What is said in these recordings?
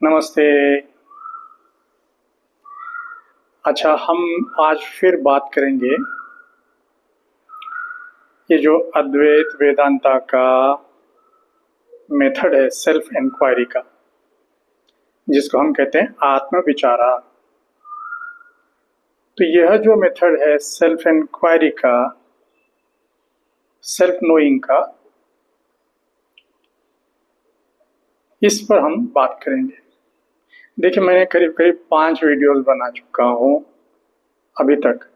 नमस्ते। अच्छा, हम आज फिर बात करेंगे ये जो अद्वैत वेदांता का मेथड है सेल्फ इंक्वायरी का, जिसको हम कहते हैं आत्म विचारा। तो यह जो मेथड है सेल्फ इंक्वायरी का, सेल्फ नोइंग का, इस पर हम बात करेंगे। देखिए, मैंने करीब करीब 5 वीडियोस बना चुका हूँ अभी तक,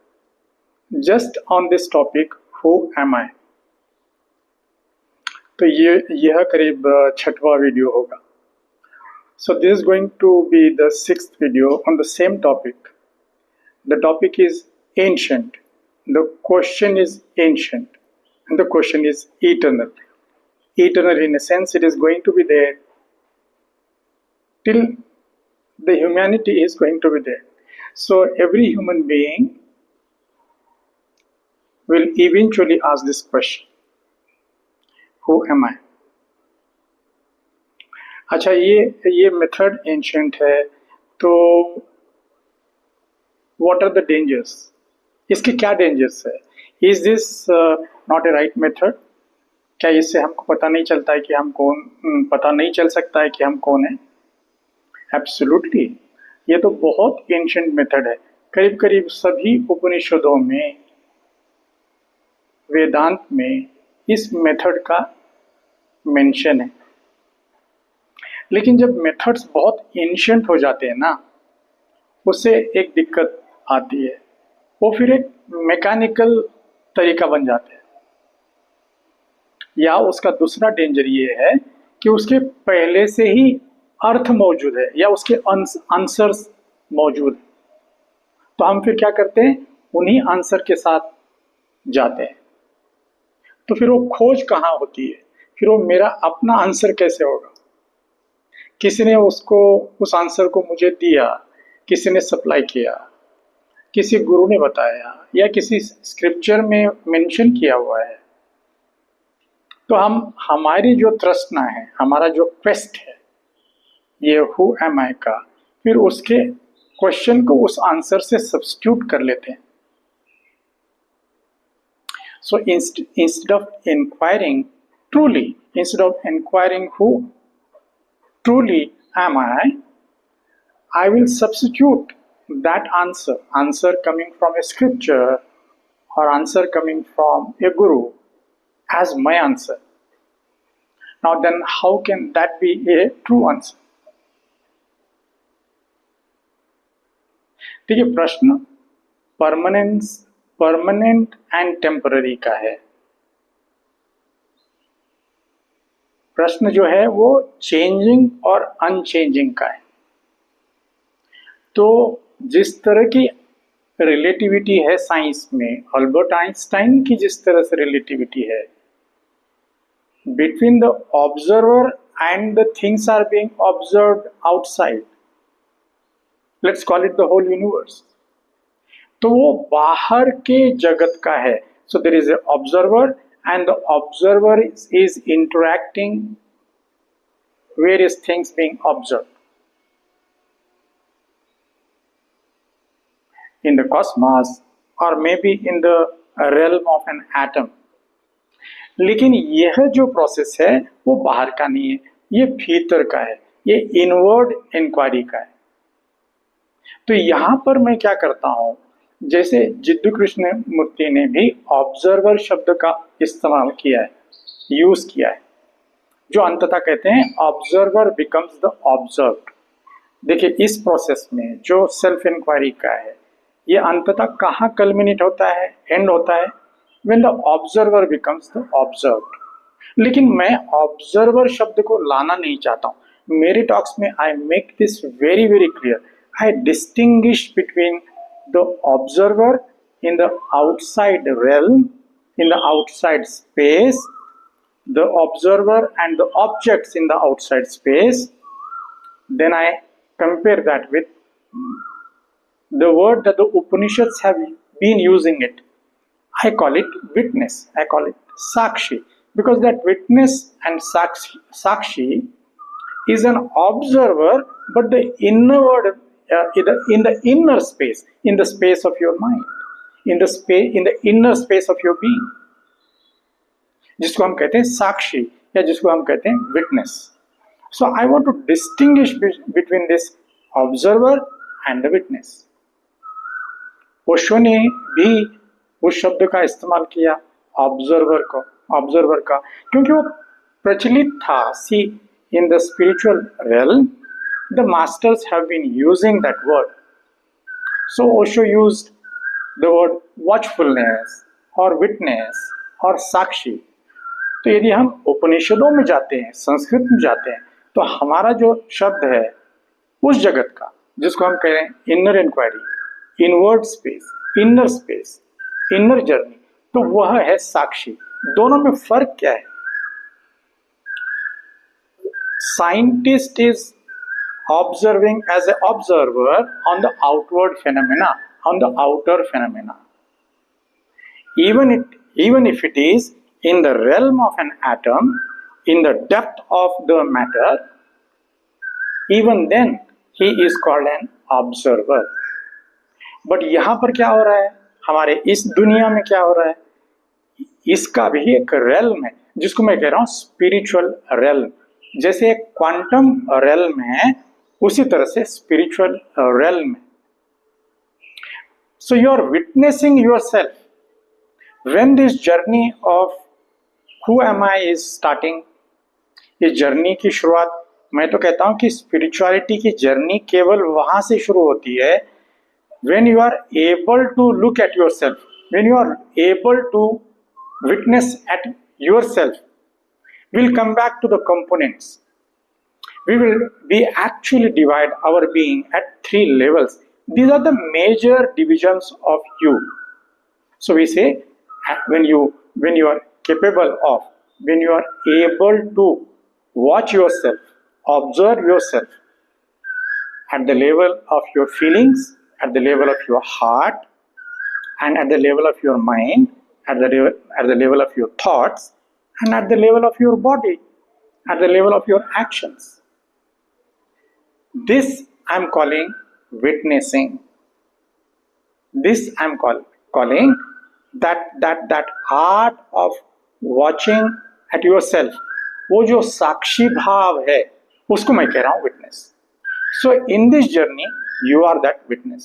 just on this topic, who am I. तो यह करीब 6वां वीडियो होगा। So this is going to be the 6th video on the same topic. The topic is ancient. The question is ancient, and the question is eternal. Eternal in a sense, it is going to be there till the humanity is going to be there. So every human being will eventually ask this question: Who am I? अच्छा, ये method ancient है, तो what are the dangers? इसके क्या dangers है? Is this not a right method? क्या इससे हमको पता नहीं चलता है कि हम कौन, पता नहीं चल सकता है कि हम कौन है? एब्सोल्युटली, ये तो बहुत एंशिएंट मेथड है। करीब करीब सभी उपनिषदों में, वेदांत में इस मेथड का मेंशन है। लेकिन जब मेथड्स बहुत एंशिएंट हो जाते हैं ना, उससे एक दिक्कत आती है, वो फिर एक मैकेनिकल तरीका बन जाता है। या उसका दूसरा डेंजर ये है कि उसके पहले से ही अर्थ मौजूद है या उसके आंसर्स मौजूद है, तो हम फिर क्या करते हैं, उन्हीं आंसर के साथ जाते हैं। तो फिर वो खोज कहाँ होती है? फिर वो मेरा अपना आंसर कैसे होगा? किसी ने उस आंसर को मुझे दिया, किसी ने सप्लाई किया, किसी गुरु ने बताया, या किसी स्क्रिप्चर में मेंशन किया हुआ है। तो हमारी जो तृष्णा है, हमारा जो क्वेस्ट है, ये हु एम आई का, फिर उसके क्वेश्चन को उस आंसर से सब्स्टिट्यूट कर लेते हैं। So instead of enquiring truly, instead of enquiring who truly am I will substitute that answer coming from a scripture or answer coming from a guru as my answer. Now then, how can that be a true answer? देखिए, प्रश्न permanent and temporary का है। प्रश्न जो है वो changing और unchanging का है। तो जिस तरह की रिलेटिविटी है साइंस में, अल्बर्ट आइंस्टाइन की जिस तरह से रिलेटिविटी है, between the observer and the things are being observed outside, let's call it the whole universe, तो वो बाहर के जगत का है। So there is a observer and the observer is interacting various things being observed in the cosmos or maybe in the realm of an atom. लेकिन यह जो प्रोसेस है वो बाहर का नहीं है, ये भीतर का है, ये इनवर्ड इंक्वायरी का है। तो यहां पर मैं क्या करता हूं, जैसे जिद्दू कृष्ण मूर्ति ने भी ऑब्जर्वर शब्द का इस्तेमाल किया है, यूज किया है, जो अंततः कहते हैं ऑब्जर्वर बिकम्स द ऑब्जर्व्ड। देखिए, इस प्रोसेस में जो सेल्फ इंक्वायरी का है, ये अंततः कहाँ कल्मिनेट होता है, एंड होता है, when the observer becomes the observed. लेकिन मैं ऑब्जर्वर शब्द को लाना नहीं चाहता हूँ। मेरे टॉक्स में I make this very very clear, I distinguish between the observer in the outside realm, in the outside space, the observer and the objects in the outside space. Then I compare that with the word that the Upanishads have been using it. I call it witness, I call it sakshi, because that witness and sakshi is an observer but the inward, in the inner space, in the space of your mind, in the inner space of your being, जिसको हम कहते हैं साक्षी या जिसको हम कहते हैं witness. So I want to distinguish between this observer and the witness. Osho ने भी उस शब्द का इस्तेमाल किया ऑब्जर्वर का, क्योंकि वो प्रचलित था. See, in the spiritual realm, the masters have been using that word. So Osho used the word watchfulness or witness or sakshi. तो यदि हम उपनिषदों में जाते हैं, संस्कृत में जाते हैं, तो हमारा जो शब्द है उस जगत का, जिसको हम कह रहे हैं inner inquiry, inward space, inner space, inner journey, तो वह है साक्षी. दोनों में फर्क क्या है? Scientist is observing as an observer on the outward phenomena, on the outer phenomena. Even if it is in the realm of an atom, in the depth of the matter, even then he is called an observer. But यहाँ पर क्या हो रहा है, हमारे इस दुनिया में क्या हो रहा है, इसका भी एक realm है, जिसको मैं कह रहा हूँ spiritual realm. जैसे एक क्वांटम realm है, उसी तरह से स्पिरिचुअल realm में. So you are witnessing yourself when this journey of who am I is starting. इस जर्नी की शुरुआत, मैं तो कहता हूं कि स्पिरिचुअलिटी की जर्नी केवल वहां से शुरू होती है when you are able to look at yourself, when you are able to witness at yourself. We'll come back to the components. We actually divide our being at 3 levels. These are the major divisions of you. So we say when you are capable of, when you are able to watch yourself, observe yourself at the level of your feelings, at the level of your heart, and at the level of your mind, at the level of your thoughts, and at the level of your body, at the level of your actions. This I am calling witnessing. This I am calling that art of watching at yourself. वो जो साक्षी भाव है, उसको मैं कह रहा हूँ witness. So in this journey, you are that witness.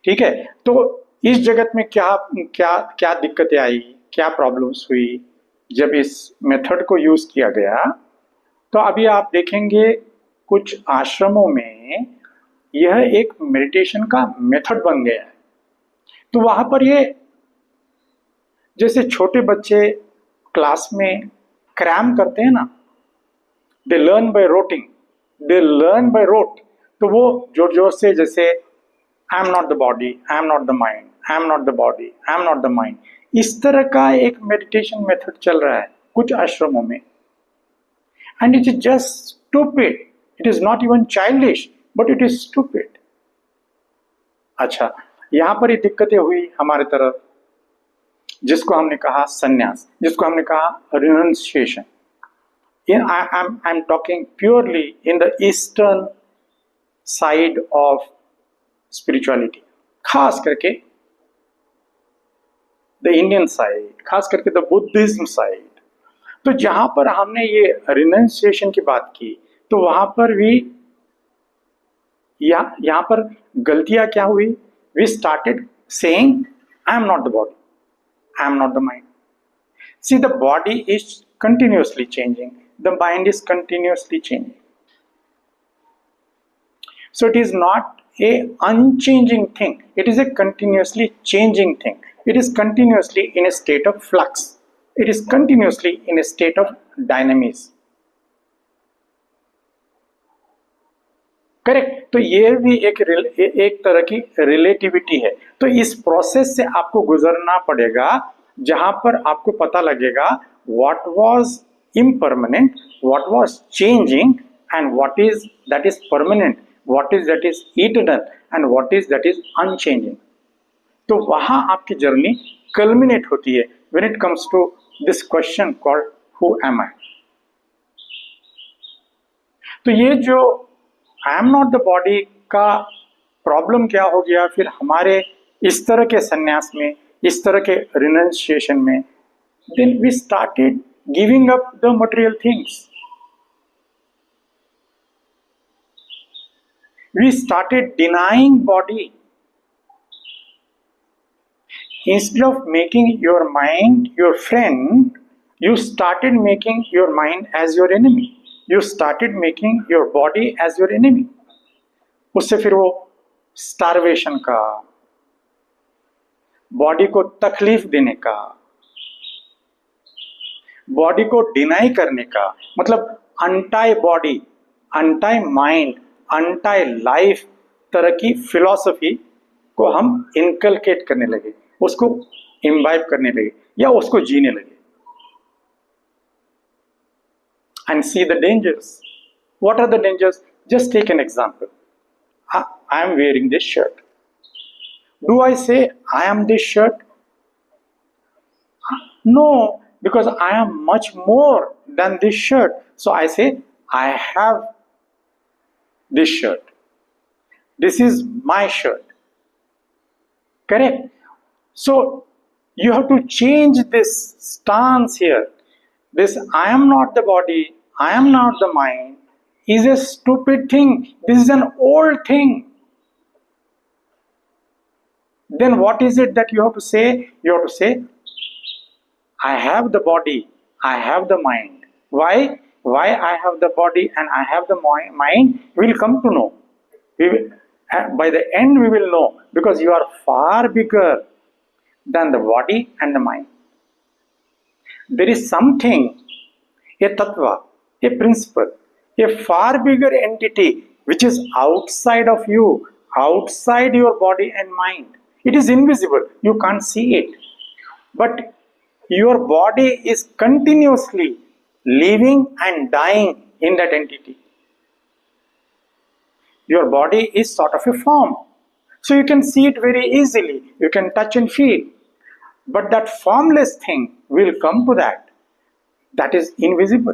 ठीक है? तो इस जगत में क्या दिक्कतें आई, क्या प्रॉब्लम्स हुई जब इस मेथड को यूज किया गया. तो अभी आप देखेंगे कुछ आश्रमों में यह एक मेडिटेशन का मेथड बन गया है. तो वहां पर ये जैसे छोटे बच्चे क्लास में क्रैम करते हैं ना, they learn by rotting, they learn by rote. तो वो जोर जोर से जैसे I am not the body, I am not the mind, I am not the body, I am not the mind, इस तरह का एक मेडिटेशन मेथड चल रहा है कुछ आश्रमों में. And it is just stupid. It is not even childish, but it is stupid. अच्छा, यहाँ पर ये दिक्कतें हुई हमारे तरफ, जिसको हमने कहा संन्यास, जिसको हमने कहा renunciation. I'm talking purely in the eastern side of spirituality, खास करके the Indian side, खास करके the Buddhism side. तो जहां पर हमने ये रिनंसिएशन की बात की, तो वहां पर भी यहां पर गलतियां क्या हुई? We started saying I am not the body, I am not the mind. See, the body is continuously changing, the mind is continuously changing. So it is not a unchanging thing, it is a continuously changing thing. It is continuously in a state of flux. It is continuously in a state of dynamism. Correct? तो ये भी एक तरह की relativity है. तो इस process से आपको गुजरना पड़ेगा, जहां पर आपको पता लगेगा what was impermanent, what was changing, and what is that is permanent, what is that is eternal, and what is that is unchanging. तो वहां आपकी जर्नी कल्मिनेट होती है when it comes to this question called who am I. तो ये जो आई am not the body का problem क्या हो गया फिर हमारे इस तरह के संन्यास में, इस तरह के रिनंसिएशन में, then we started giving up the material things. We started denying body. Instead of making your mind your friend, you started making your mind as your enemy. You started making your body as your enemy. उससे फिर वो starvation का, body को तकलीफ देने का, body को deny करने का, मतलब अंटाई बॉडी, अंटाई माइंड, अंटाई लाइफ तरह की फिलॉसफी को हम इनकलकेट करने लगे, उसको इम्बाइब करने लगे या उसको जीने लगे. And see the dangers. What are the dangers? Just take an example. I am wearing this shirt. Do I say I am this shirt? No, because I am much more than this shirt. So I say, I have this shirt. This is my shirt. Correct? So you have to change this stance here. This I am not the body, I am not the mind is a stupid thing. This is an old thing. Then what is it that you have to say? You have to say, I have the body, I have the mind. Why? Why I have the body and I have the mind? We will come to know. We will, by the end we will know, because you are far bigger than the body and the mind. There is something, a tattva, a principle, a far bigger entity which is outside of you, outside your body and mind. It is invisible, you can't see it. But your body is continuously living and dying in that entity. Your body is sort of a form. So you can see it very easily. You can touch and feel. But that formless thing will come to that. That is invisible.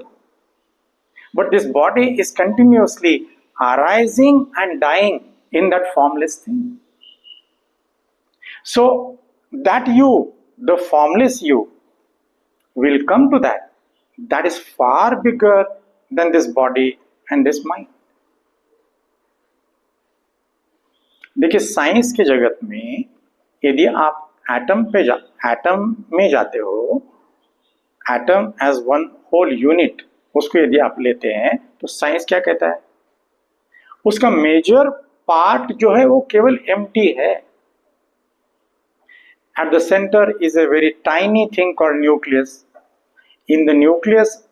But this body is continuously arising and dying in that formless thing. So that you, the formless you, will come to that. That is far bigger than this body and this mind. देखिए, science के जगत में यदि आप atom में जाते हो, atom as one whole unit, उसको यदि आप लेते हैं तो साइंस क्या कहता है? उसका मेजर पार्ट जो है वो केवल एम्प्टी है. At the center is a very tiny thing called nucleus. In the nucleus,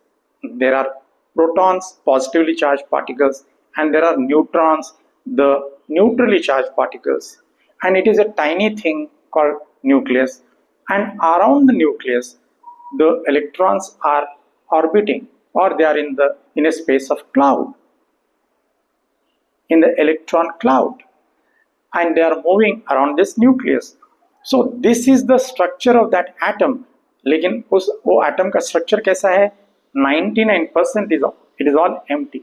there are protons, positively charged particles, and there are neutrons, the neutrally charged particles. And it is a tiny thing called nucleus. And around the nucleus, the electrons are orbiting, or they are in a space of cloud, in the electron cloud, and they are moving around this nucleus. So this is the structure of that atom. लेकिन वो atom का structure कैसा है? 99% it is all empty.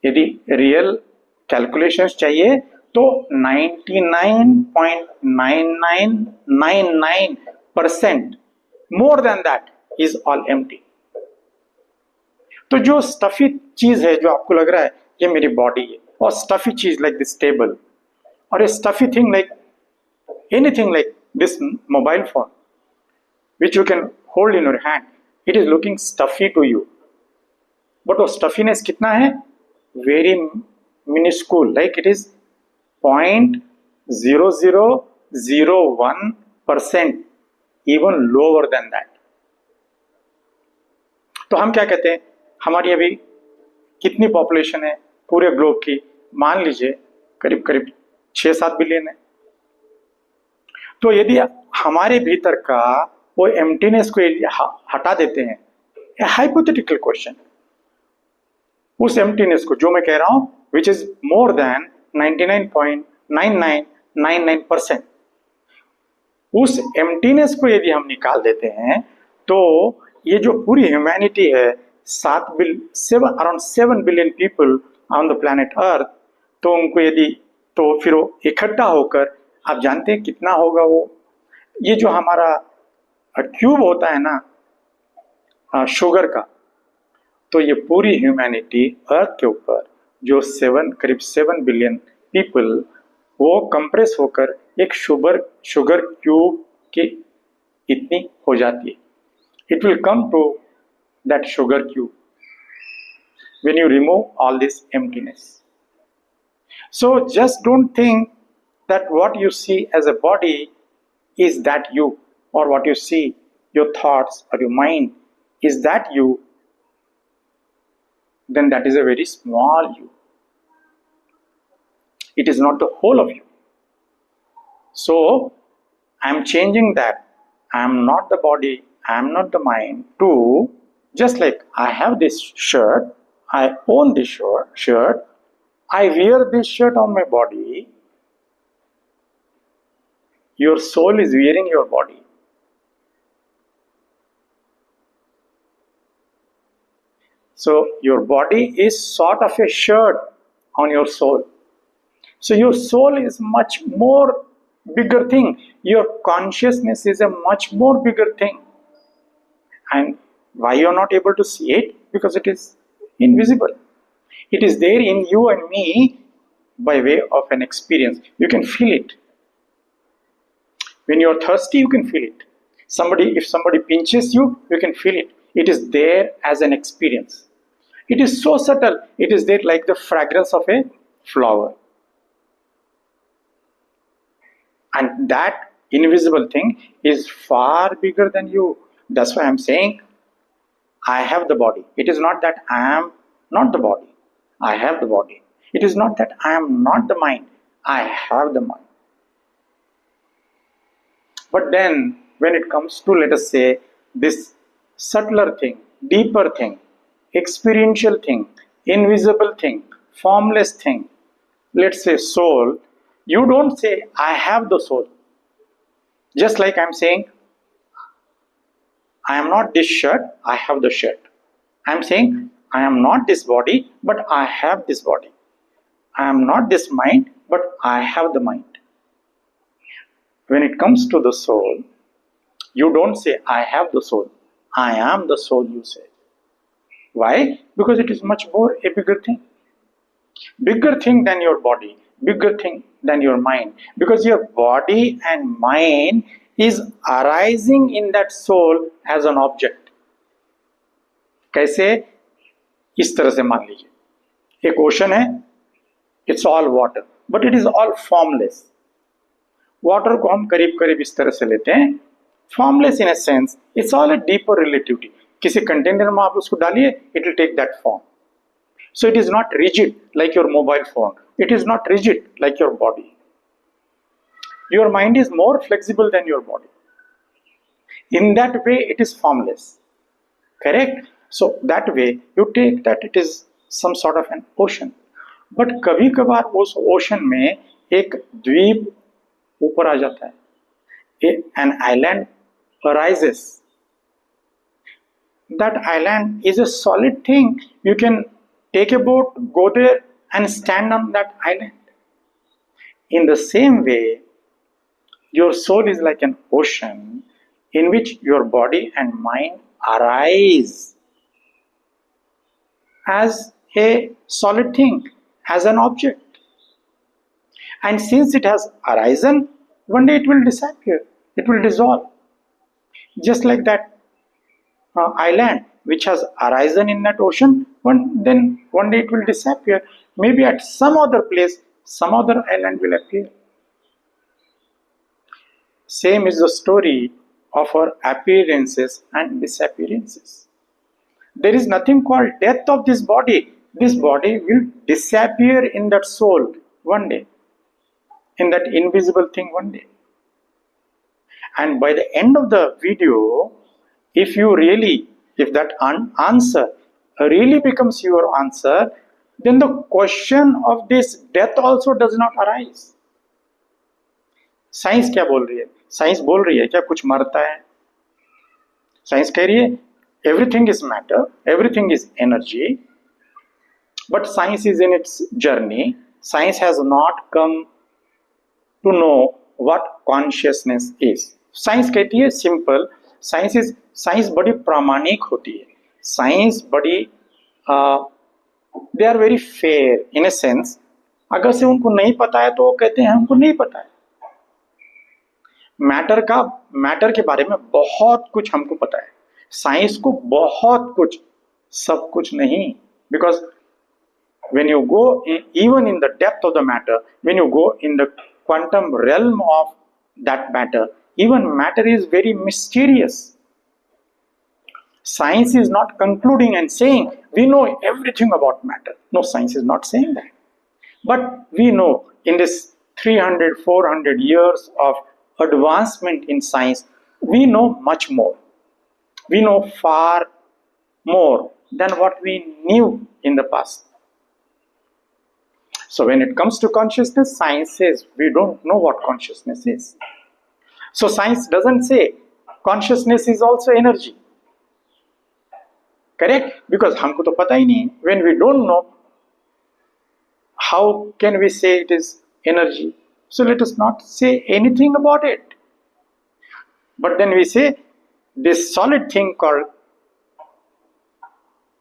यदि real calculations चाहिए तो 99.9999% more than that is all empty. तो जो स्टफी चीज है, जो आपको लग रहा है ये मेरी बॉडी है, और स्टफी चीज लाइक दिस टेबल, और a stuffy thing like anything like this mobile phone which you can hold in your hand, it is looking stuffy to you, but वो stuffiness कितना है? Very minuscule, like it is 0.0001%, even lower than that. तो हम क्या कहते हैं, हमारी अभी कितनी पॉपुलेशन है पूरे ग्लोब की? मान लीजिए करीब करीब 6-7 बिलियन है. तो यदि हमारे भीतर का वो एम्प्टीनेस को हटा देते हैं, हाइपोथेटिकल क्वेश्चन, उस एम्प्टीनेस को जो मैं कह रहा हूं विच इज मोर देन 99.9999%, उस एम्प्टीनेस को यदि हम निकाल देते हैं तो ये जो पूरी ह्यूमैनिटी है, 7 billion people on the planet earth, तो उनको यदि, तो फिर वो इकट्ठा होकर, आप जानते हैं कितना होगा वो, ये जो हमारा क्यूब होता है ना शुगर का, तो ये पूरी ह्यूमैनिटी अर्थ के ऊपर जो करीब 7 बिलियन पीपल, वो कंप्रेस होकर एक शुगर क्यूब की इतनी हो जाती है. It will come to that sugar cube when you remove all this emptiness. So just don't think that what you see as a body is that you, or what you see, your thoughts or your mind, is that you. Then that is a very small you. It is not the whole of you. So I am changing that. I am not the body, I am not the mind, to just like I have this shirt, I own this shirt, I wear this shirt on my body. Your soul is wearing your body. So your body is sort of a shirt on your soul. So your soul is much more bigger thing. Your consciousness is a much more bigger thing. And why you are not able to see it? Because it is invisible. It is there in you and me by way of an experience. You can feel it. When you are thirsty, you can feel it. If somebody pinches you, you can feel it. It is there as an experience. It is so subtle. It is there like the fragrance of a flower. And that invisible thing is far bigger than you. That's why I'm saying I have the body. It is not that I am not the body. I have the body. It is not that I am not the mind. I have the mind. But then when it comes to, let us say, this subtler thing, deeper thing, experiential thing, invisible thing, formless thing, let's say soul, you don't say I have the soul. Just like I'm saying I am not this shirt, I have the shirt. I'm saying I am not this body, but I have this body. I am not this mind, but I have the mind. When it comes to the soul, you don't say I have the soul. I am the soul, you say. Why? Because it is much more a bigger thing. Bigger thing than your body, bigger thing than your mind. Because your body and mind is arising in that soul as an object. कैसे? इस तरह से मान लीजिए एक ocean है, it's all water, but it is all formless. Water को हम करीब करीब इस तरह से लेते हैं, formless in a sense, it's all a deeper relativity. किसी कंटेनर में आप उसको डालिए, it will take that form. So it is not rigid like your mobile phone. It is not rigid like your body. Your mind is more flexible than your body. In that way, it is formless. Correct? So that way, you take that it is some sort of an ocean. But कभी कभार उस ocean में एक द्वीप ऊपर आ जाता है. An island arises. That island is a solid thing. You can take a boat, go there and stand on that island. In the same way, your soul is like an ocean in which your body and mind arise as a solid thing, as an object. And since it has arisen, one day it will disappear, it will dissolve. Just like that island which has arisen in that ocean, one day it will disappear. Maybe at some other place, some other island will appear. Same is the story of our appearances and disappearances. There is nothing called death of this body. This body will disappear in that soul one day, in that invisible thing one day. And by the end of the video, if that answer really becomes your answer, then the question of this death also does not arise. Science क्या बोल रही है? Science बोल रही है क्या कुछ मरता है? साइंस कह रही है everything is matter, everything is energy, but science is in its journey. Science has not come to know what consciousness is. Science कहती है सिंपल, साइंस बड़ी प्रामाणिक होती है, साइंस बड़ी they are very fair in a sense. अगर से उनको नहीं पता है तो वो कहते हैं हमको नहीं पता है. मैटर के बारे में बहुत कुछ हमको पता है, साइंस को बहुत कुछ, सब कुछ नहीं. Because when you go even in the depth of the matter, when you go in the quantum realm of that matter, even matter is very mysterious. Science is not concluding and saying we know everything about matter. No, science is not saying that. But we know in this 300 400 years of advancement in science, we know much more. We know far more than what we knew in the past. So when it comes to consciousness, science says we don't know what consciousness is. So science doesn't say consciousness is also energy. Correct? Because हमको तो पता ही नहीं. When we don't know, how can we say it is energy? So let us not say anything about it. But then we say this solid thing called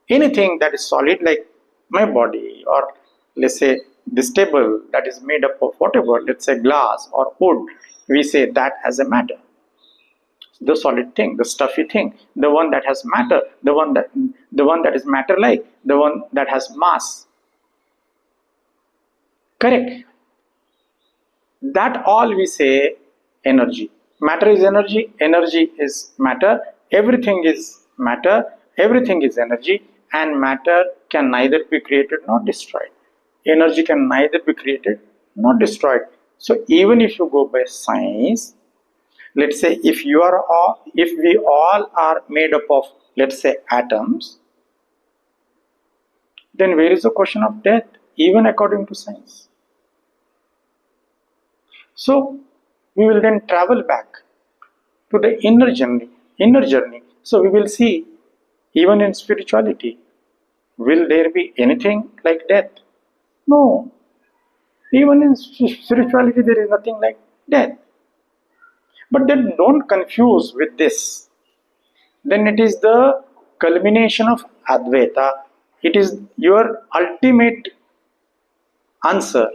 anything that is solid, like my body, or let's say this table that is made up of whatever, let's say glass or wood, we say that as a matter. The solid thing, the stuffy thing, the one that has matter, the one that is matter like, the one that has mass. Correct? That all we say energy. Matter is energy, energy is matter, everything is matter, everything is energy, and matter can neither be created nor destroyed. Energy can neither be created nor destroyed. So even if you go by science, let's say if we all are made up of, let's say, atoms, then where is the question of death, even according to science? So we will then travel back to the inner journey. So we will see, even in spirituality, will there be anything like death? No. Even in spirituality there is nothing like death. But then don't confuse with this. Then it is the culmination of Advaita. It is your ultimate answer.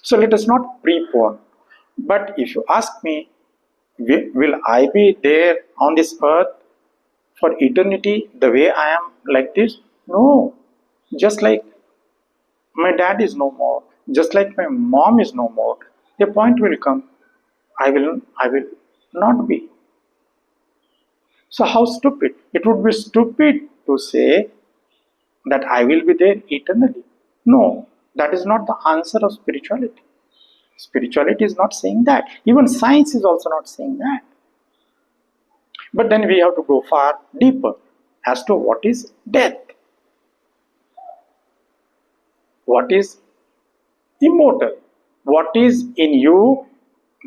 So let us not prepone. But if you ask me, will I be there on this earth for eternity the way I am like this? No. Just like my dad is no more, just like my mom is no more, a point will come, I will not be. So how stupid? It would be stupid to say that I will be there eternally. No, that is not the answer of spirituality. Spirituality is not saying that. Even science is also not saying that. But then we have to go far deeper as to what is death. What is immortal? What is in you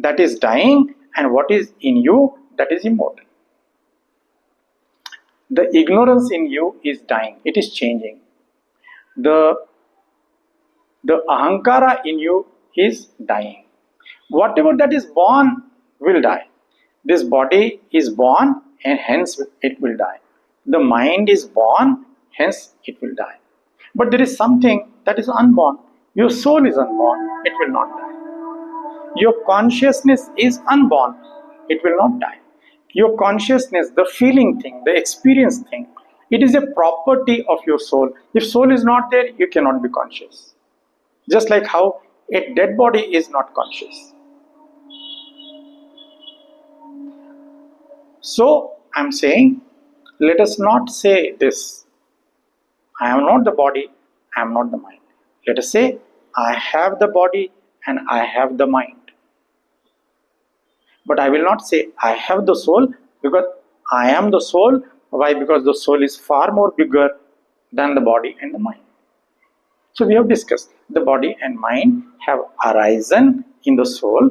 that is dying, and what is in you that is immortal? The ignorance in you is dying, it is changing. The ahankara in you is dying. Whatever that is born will die. This body is born and hence it will die. The mind is born, hence it will die. But there is something that is unborn. Your soul is unborn, it will not die. Your consciousness is unborn, it will not die. Your consciousness, the feeling thing, the experience thing, it is a property of your soul. If soul is not there, you cannot be conscious. Just like how a dead body is not conscious. So, I am saying, let us not say this, I am not the body, I am not the mind. Let us say, I have the body and I have the mind. But I will not say, I have the soul, because I am the soul. Why? Because the soul is far more bigger than the body and the mind. So we have discussed, the body and mind have arisen in the soul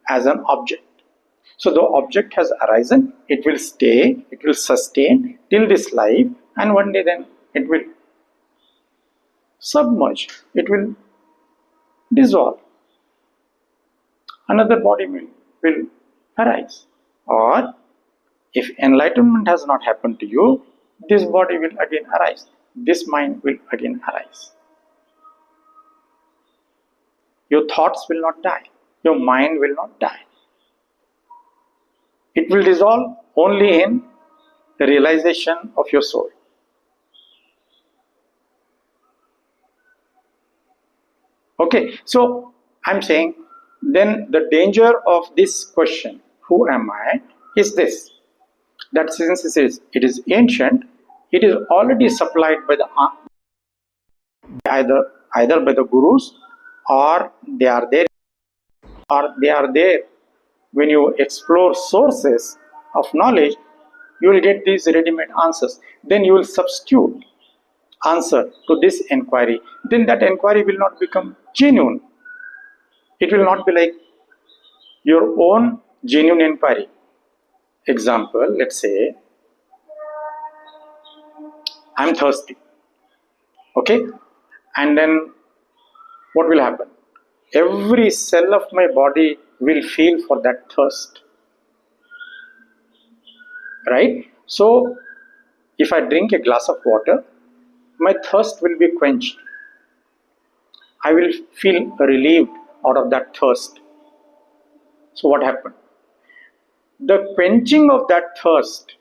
as an object. So the object has arisen, it will stay, it will sustain till this life, and one day then it will submerge, it will dissolve. Another body will arise. Or if enlightenment has not happened to you, this body will again arise. This mind will again arise. Your thoughts will not die. Your mind will not die. It will dissolve only in the realization of your soul. Okay, so I'm saying then the danger of this question, who am I, is this, that since it is ancient, it is already supplied by the either by the gurus, or they are there when you explore sources of knowledge. You will get these ready-made answers. Then you will substitute answer to this inquiry. Then that inquiry will not become genuine. It will not be like your own genuine inquiry. Example, let's say I'm thirsty. Okay, and then what will happen? Every cell of my body will feel for that thirst. Right? So if I drink a glass of water, my thirst will be quenched. I will feel relieved out of that thirst. So what happened? The quenching of that thirst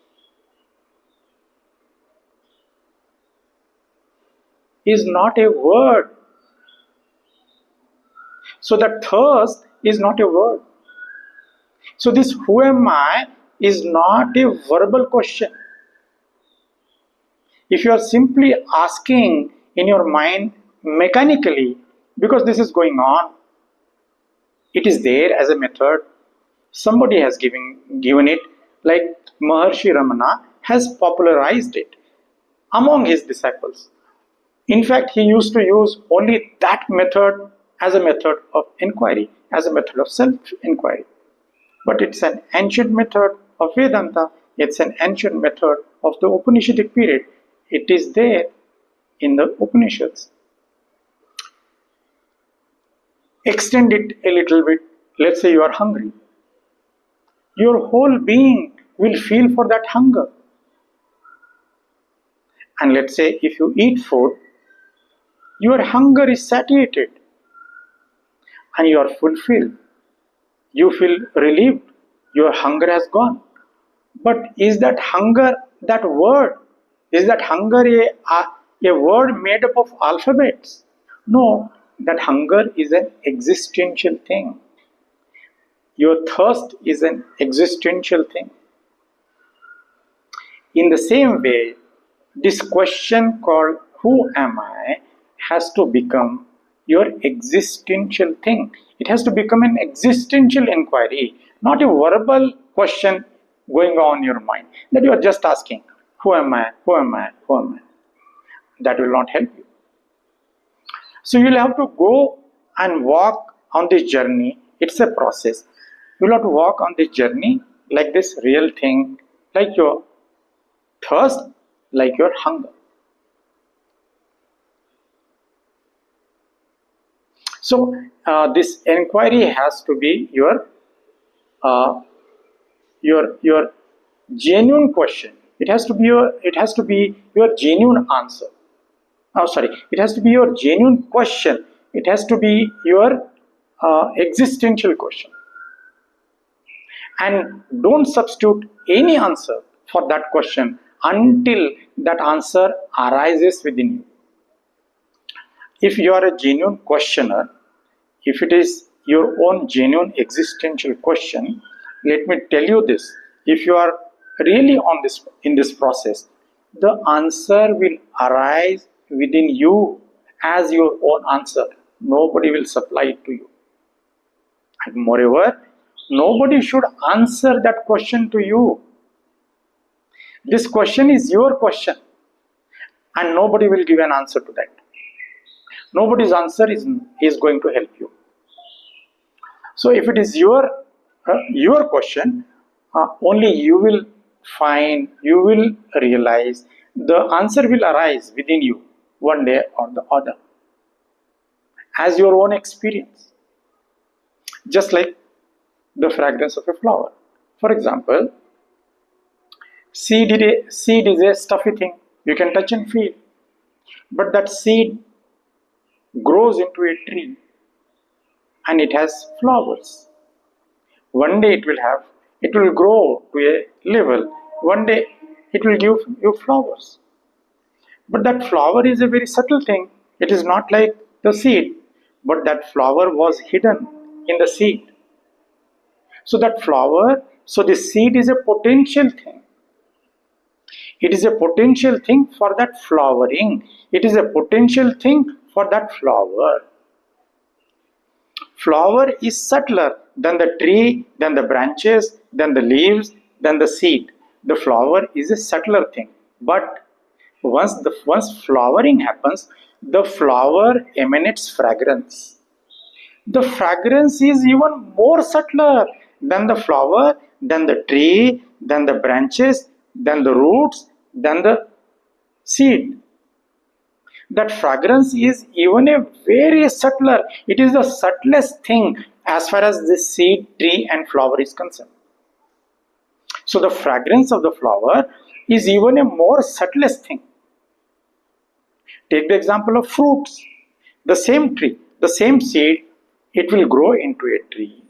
is not a word. So that thirst is not a word. So this who am I is not a verbal question. If you are simply asking in your mind mechanically, because this is going on, it is there as a method. Somebody has given it, like Maharshi Ramana has popularized it among his disciples. In fact, he used to use only that method as a method of inquiry, as a method of self-inquiry. But it's an ancient method of Vedanta, it's an ancient method of the Upanishadic period. It is there in the Upanishads. Extend it a little bit. Let's say you are hungry. Your whole being will feel for that hunger. And let's say if you eat food, your hunger is satiated and you are fulfilled. You feel relieved. Your hunger has gone. But is that hunger that word? Is that hunger a word made up of alphabets? No, that hunger is an existential thing. Your thirst is an existential thing. In the same way, this question called who am I has to become your existential thing. It has to become an existential inquiry, not a verbal question going on in your mind that you are just asking, who am I, who am I, who am I? That will not help you. So you will have to go and walk on this journey. It's a process. You will have to walk on this journey like this real thing, like your thirst, like your hunger. So this inquiry has to be your genuine question. It has to be your genuine answer. Oh, sorry. It has to be your genuine question. It has to be your existential question. And don't substitute any answer for that question until that answer arises within you. If you are a genuine questioner, if it is your own genuine existential question, let me tell you this: if you are really in this process, the answer will arise within you as your own answer. Nobody will supply it to you. And moreover, nobody should answer that question to you. This question is your question, and nobody will give an answer to that. Nobody's answer is going to help you. So if it is your your question, only you will find, you will realize, the answer will arise within you one day or the other as your own experience. Just like the fragrance of a flower. For example, seed is a stuffy thing. You can touch and feel. But that seed grows into a tree and it has flowers. One day it will grow to a level. One day it will give you flowers. But that flower is a very subtle thing. It is not like the seed, but that flower was hidden in the seed. So the seed is a potential thing. It is a potential thing for that flowering. It is a potential thing for that flower. Flower is subtler than the tree, than the branches, than the leaves, than the seed. The flower is a subtler thing. But once flowering happens, the flower emanates fragrance. The fragrance is even more subtler than the flower, than the tree, than the branches, than the roots, than the seed. That fragrance is even a very subtler. It is the subtlest thing as far as the seed, tree and flower is concerned. So the fragrance of the flower is even a more subtlest thing. Take the example of fruits. The same tree, the same seed, it will grow into a tree.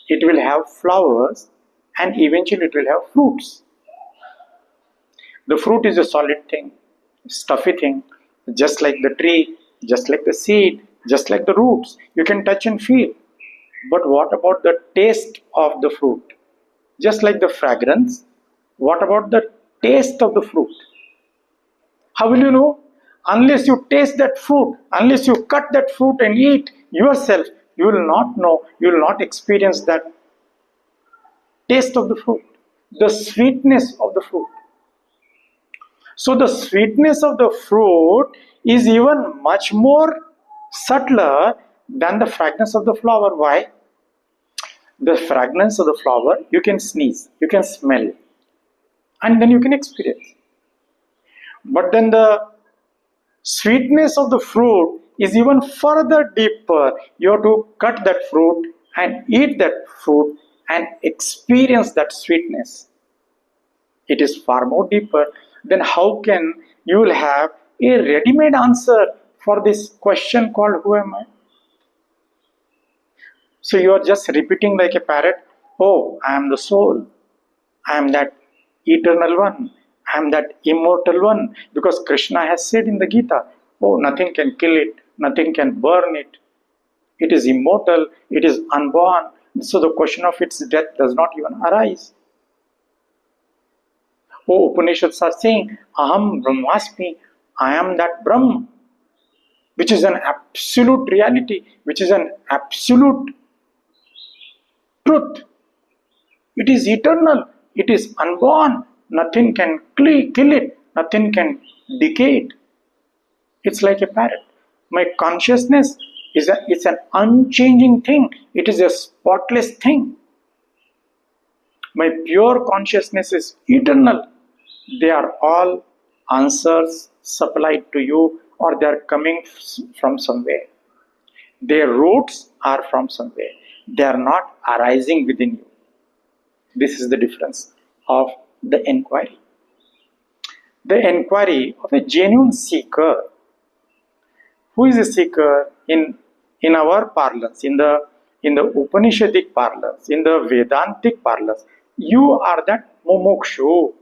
It will have flowers and eventually it will have fruits. The fruit is a solid thing, stuffy thing, just like the tree, just like the seed, just like the roots. You can touch and feel. But what about the taste of the fruit? Just like the fragrance, what about the taste of the fruit? How will you know? Unless you taste that fruit, unless you cut that fruit and eat yourself, you will not know, you will not experience that taste of the fruit, the sweetness of the fruit. So the sweetness of the fruit is even much more subtler than the fragrance of the flower. Why? The fragrance of the flower, you can sneeze, you can smell, and then you can experience. But then the sweetness of the fruit is even further deeper. You have to cut that fruit and eat that fruit and experience that sweetness. It is far more deeper. Then how can you will have a ready-made answer for this question called who am I? So you are just repeating like a parrot, oh, I am the soul, I am that eternal one, I am that immortal one, because Krishna has said in the Gita, oh, nothing can kill it, nothing can burn it, it is immortal, it is unborn, so the question of its death does not even arise. Oh, Upanishads are saying, Aham Brahmasmi, I am that Brahma, which is an absolute reality, which is an absolute truth. It is eternal, it is unborn, nothing can kill it, nothing can decay it. It's like a parrot. My consciousness it's an unchanging thing, it is a spotless thing. My pure consciousness is eternal. They are all answers supplied to you, or they are coming from somewhere. Their roots are from somewhere. They are not arising within you. This is the difference of the inquiry. The inquiry of a genuine seeker. Who is a seeker in our parlance, in the Upanishadic parlance, in the Vedantic parlance? You are that mumukshu.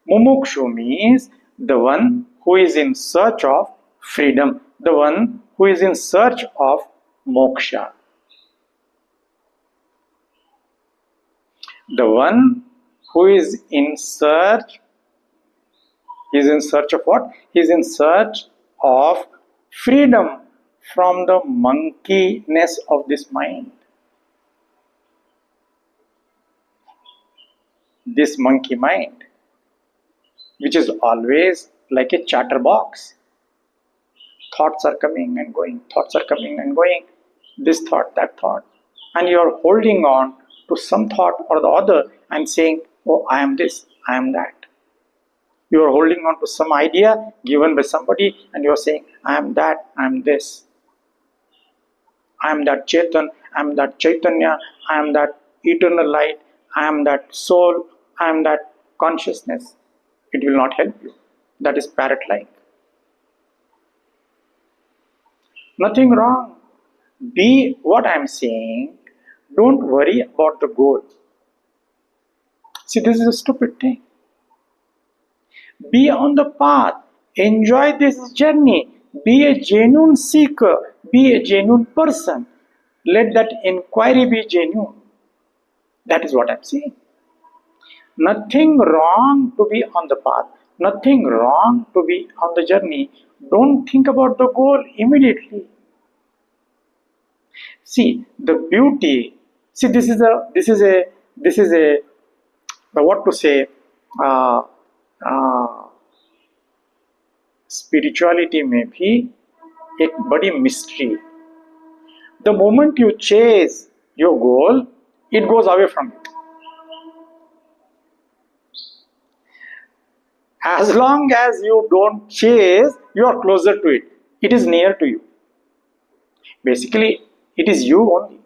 Mumukshu means the one who is in search of freedom, the one who is in search of moksha. The one who is in search of what? He is in search of freedom from the monkeyness of this mind. This monkey mind, which is always like a chatterbox. Thoughts are coming and going, thoughts are coming and going, this thought, that thought, and you are holding on to some thought or the other and saying, oh, I am this, I am that. You are holding on to some idea given by somebody and you are saying, I am that, I am this. I am that Chetan, I am that Chaitanya, I am that eternal light, I am that soul, I am that consciousness. It will not help you. That is parrot-like. Nothing wrong. Be what I am saying. Don't worry about the goal. See, this is a stupid thing. Be on the path. Enjoy this journey. Be a genuine seeker. Be a genuine person. Let that inquiry be genuine. That is what I am saying. Nothing wrong to be on the path. Nothing wrong to be on the journey. Don't think about the goal immediately. See, the beauty. See, this is a what to say. Spirituality may be a body mystery. The moment you chase your goal, it goes away from you. As long as you don't chase, you are closer to it. It is near to you. Basically, it is you only.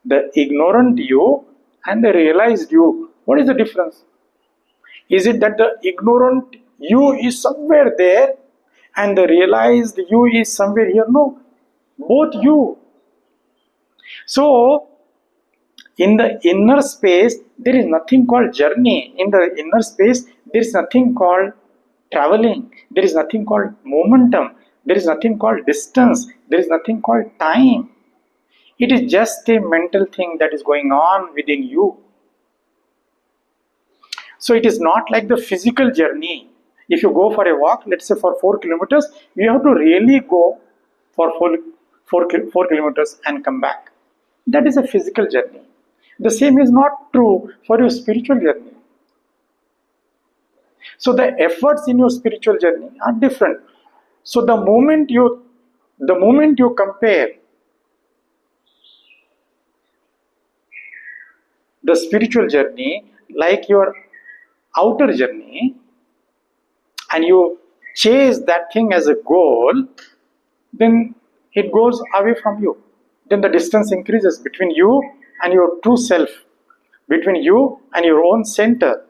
The ignorant you and the realized you, what is the difference? Is it that the ignorant you is somewhere there and the realized you is somewhere here? No, both you. So, in the inner space, there is nothing called journey. In the inner space, there is nothing called traveling. There is nothing called momentum. There is nothing called distance. There is nothing called time. It is just a mental thing that is going on within you. So it is not like the physical journey. If you go for a walk, let's say for 4 kilometers, you have to really go for 4 kilometers and come back. That is a physical journey. The same is not true for your spiritual journey. So the efforts in your spiritual journey are different. So the moment you compare the spiritual journey like your outer journey and you chase that thing as a goal, then it goes away from you. Then the distance increases between you and your true self, between you and your own center.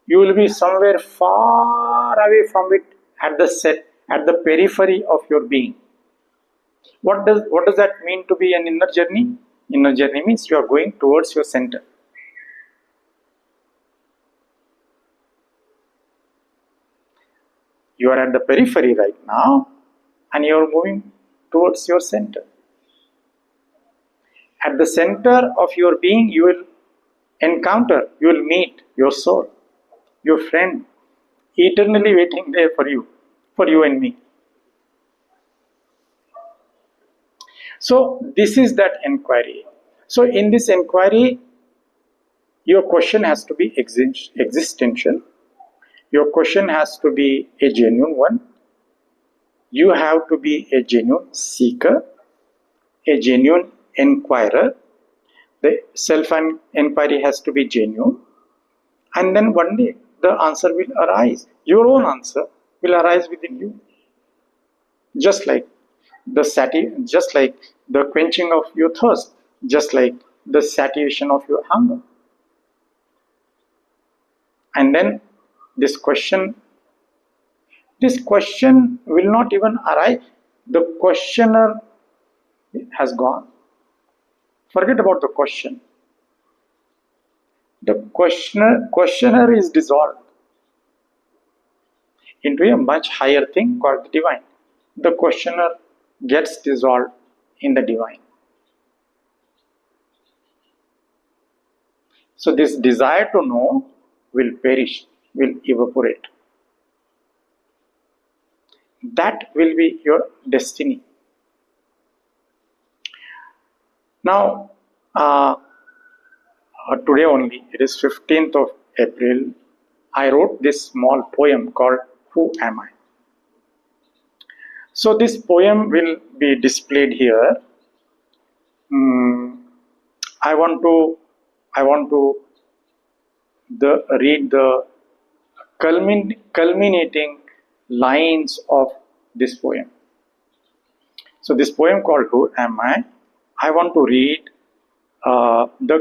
You will be somewhere far away from it at the periphery of your being. What does that mean to be an inner journey? Inner journey means you are going towards your center. You are at the periphery right now and you are moving towards your center. At the center of your being, you will encounter, you will meet your soul, your friend, eternally waiting there for you and me. So this is that inquiry. So in this inquiry, your question has to be existential. Your question has to be a genuine one. You have to be a genuine seeker, a genuine inquirer. The self-inquiry has to be genuine. And then one day the answer will arise. Your own answer will arise within you. Just like the quenching of your thirst, just like the satiation of your hunger. And then this question will not even arise. The questioner has gone. Forget about the question. The questioner is dissolved into a much higher thing called the divine. The questioner gets dissolved in the divine. So this desire to know will perish, will evaporate. That will be your destiny. Now, today only, it is 15th of April, I wrote this small poem called Who Am I? So this poem will be displayed here. I want to read the culminating lines of this poem. So this poem called Who Am I? I want to read the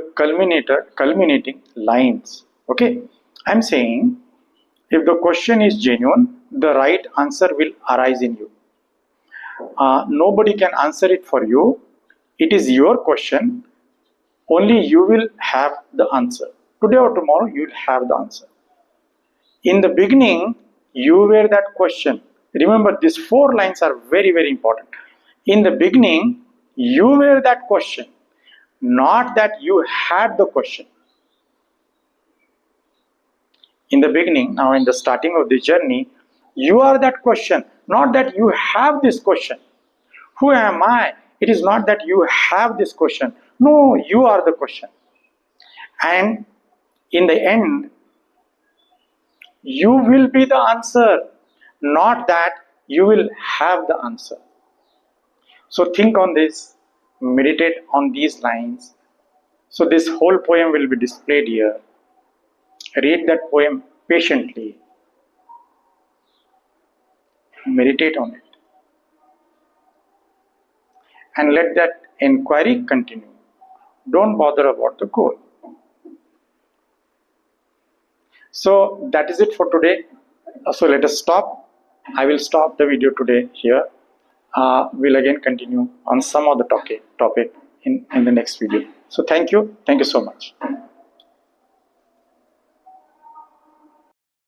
culminating lines. Okay, I'm saying if the question is genuine, the right answer will arise in you. Nobody can answer it for you. It is your question. Only you will have the answer. Today or tomorrow, you will have the answer. In the beginning, you were that question. Remember, these 4 lines are very, very important. In the beginning, you were that question, not that you had the question. In the beginning, now in the starting of the journey, you are that question, not that you have this question. Who am I? It is not that you have this question. No, you are the question. And in the end, you will be the answer, not that you will have the answer. So think on this, meditate on these lines. So this whole poem will be displayed here. Read that poem patiently. Meditate on it. And let that inquiry continue. Don't bother about the goal. So that is it for today. So let us stop. I will stop the video today here. We'll again continue on some other topic in the next video. So thank you so much.